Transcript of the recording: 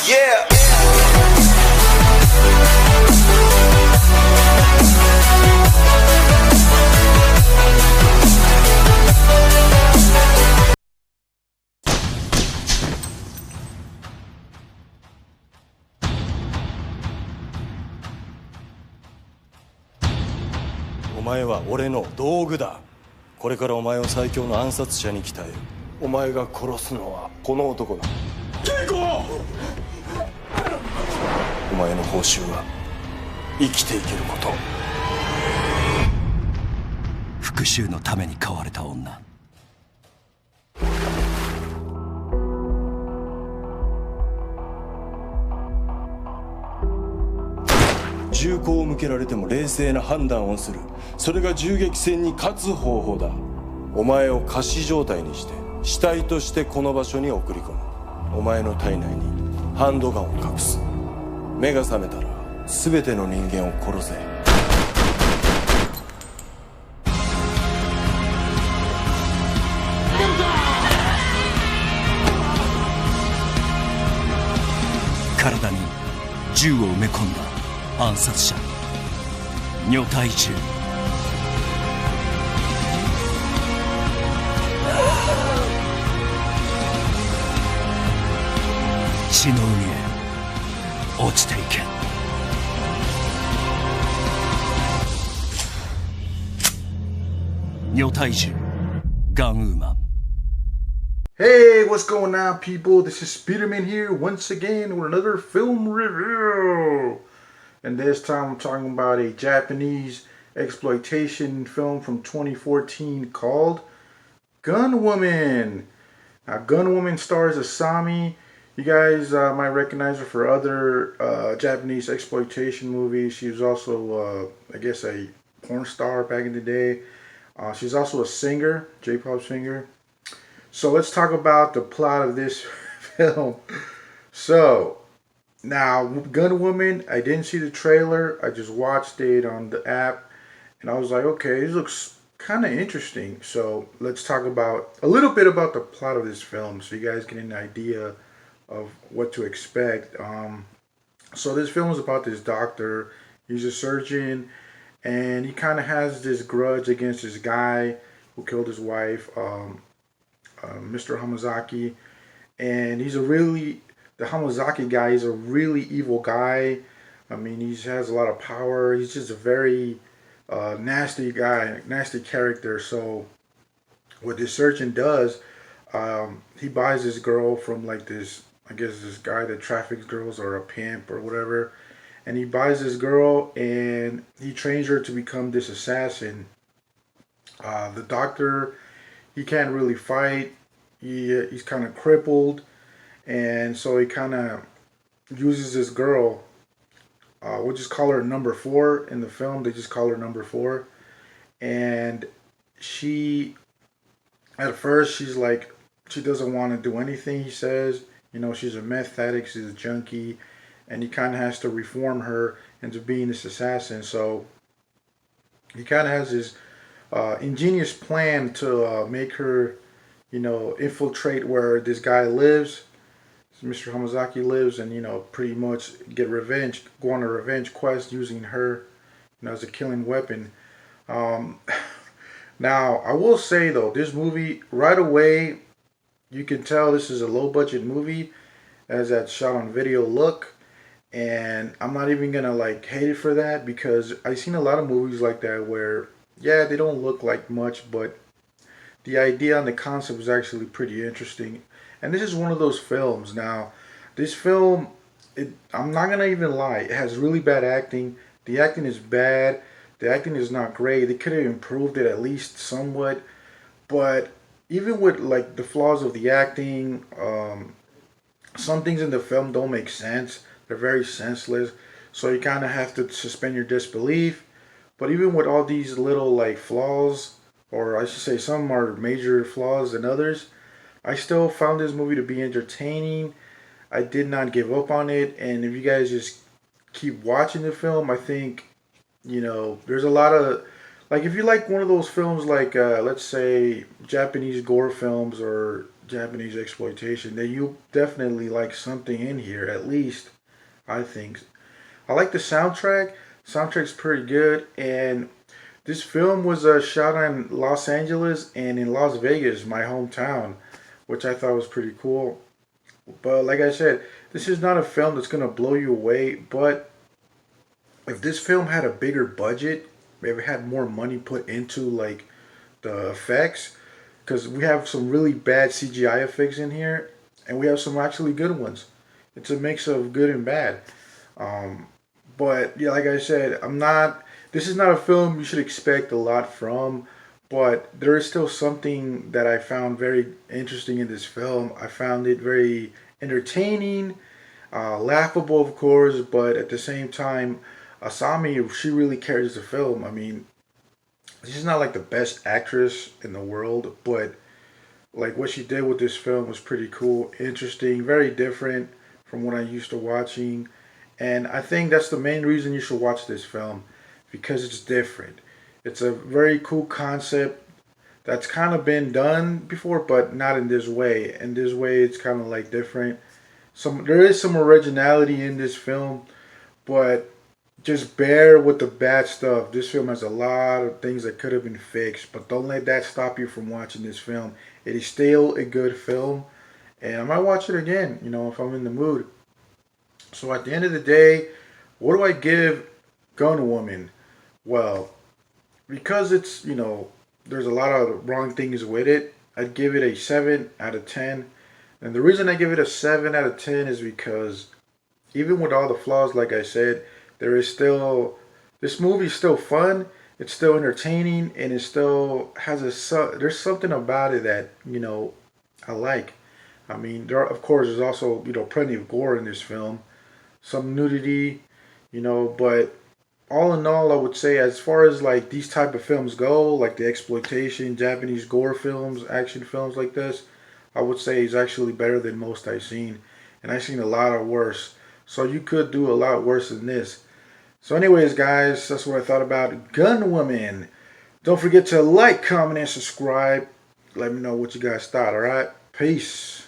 Yeah. お前は俺の道具だ。これからお前を最強の暗殺者に鍛える。お前が殺すのはこの男だ。ケイコ！お前の報酬は生きていけること。復讐のために飼われた女。銃口を向けられても冷静な判断をする。それが銃撃戦に勝つ方法だ。お前を仮死状態にして死体としてこの場所に送り込む。お前の体内にハンドガンを隠す。目が覚めたら全ての人間を殺せ。体に銃を埋め込んだ暗殺者女体銃。血の海へ落ちていけ。女体銃ガンウーマン。Hey, what's going on, people? This is Speederman here once again with another film review. And this time I'm talking about a Japanese exploitation film from 2014 called Gun Woman. Now, Gun Woman stars Asami. You guys might recognize her for other Japanese exploitation movies. She was also, I guess, a porn star back in the day. She's also a singer, J-pop singer. So let's talk about the plot of this film. So, now, Gun Woman, I didn't see the trailer. I just watched it on the app. And I was like, okay, this looks kind of interesting. So, let's talk about a little bit about the plot of this film so you guys get an idea of what to expect. So, this film is about this doctor. He's a surgeon. And he kind of has this grudge against this guy who killed his wife. Mr. Hamazaki, and the Hamazaki guy is a really evil guy. I mean, he has a lot of power. He's just a very nasty guy, nasty character. So what this surgeon does, he buys this girl from like this, I guess this guy that traffics girls or a pimp or whatever. And he buys this girl and he trains her to become this assassin. The doctor, he can't really fight. He's kind of crippled, and so he kind of uses this girl. We'll just call her number 4 in the film. They just call her number 4, and at first she's like, she doesn't want to do anything he says. You know, she's a meth addict, she's a junkie, and he kind of has to reform her into being this assassin. So he kind of has this ingenious plan to make her, you know, infiltrate where this guy lives, Mr. Hamazaki lives, and, you know, pretty much get revenge, go on a revenge quest using her, you know, as a killing weapon. Now, I will say, though, this movie, right away, you can tell this is a low-budget movie, as that shot on video look, and I'm not even gonna, like, hate it for that, because I've seen a lot of movies like that where, yeah, they don't look like much, but the idea and the concept is actually pretty interesting. And this is one of those films. Now, this film, I'm not going to even lie, it has really bad acting. The acting is bad. The acting is not great. They could have improved it at least somewhat. But even with like the flaws of the acting, some things in the film don't make sense. They're very senseless. So you kind of have to suspend your disbelief. But even with all these little like flaws, or I should say some are major flaws than others, I still found this movie to be entertaining. I did not give up on it, and if you guys just keep watching the film, I think, you know, there's a lot of, like, if you like one of those films like, let's say, Japanese gore films or Japanese exploitation, then you definitely like something in here. At least I think. I like the soundtrack. Soundtrack's pretty good, and this film was shot in Los Angeles and in Las Vegas, my hometown, which I thought was pretty cool. But like I said, this is not a film that's gonna blow you away. But if this film had a bigger budget, maybe had more money put into like the effects, because we have some really bad CGI effects in here, and we have some actually good ones. It's a mix of good and bad. Um, but yeah, like I said, I'm not. This is not a film you should expect a lot from, but there is still something that I found very interesting in this film. I found it very entertaining, laughable, of course, but at the same time, Asami, she really carries the film. I mean, she's not like the best actress in the world, but like what she did with this film was pretty cool, interesting, very different from what I'm used to watching. And I think that's the main reason you should watch this film, because it's different. It's a very cool concept that's kind of been done before, but not in this way. In this way, it's kind of like different. There is some originality in this film, but just bear with the bad stuff. This film has a lot of things that could have been fixed, but don't let that stop you from watching this film. It is still a good film, and I might watch it again, if I'm in the mood. So at the end of the day, what do I give Gun Woman? Well, because there's a lot of wrong things with it, I'd give it a 7 out of 10. And the reason I give it a 7 out of 10 is because even with all the flaws, like I said, this movie is still fun. It's still entertaining, and it still has there's something about it that I like. I mean, of course there's also plenty of gore in this film, some nudity, but all in all, I would say as far as like these type of films go, like the exploitation, Japanese gore films, action films like this, I would say is actually better than most I've seen, and I've seen a lot of worse. So you could do a lot worse than this. So anyways, guys, that's what I thought about Gun Woman. Don't forget to like, comment, and subscribe. Let me know what you guys thought, alright? Peace.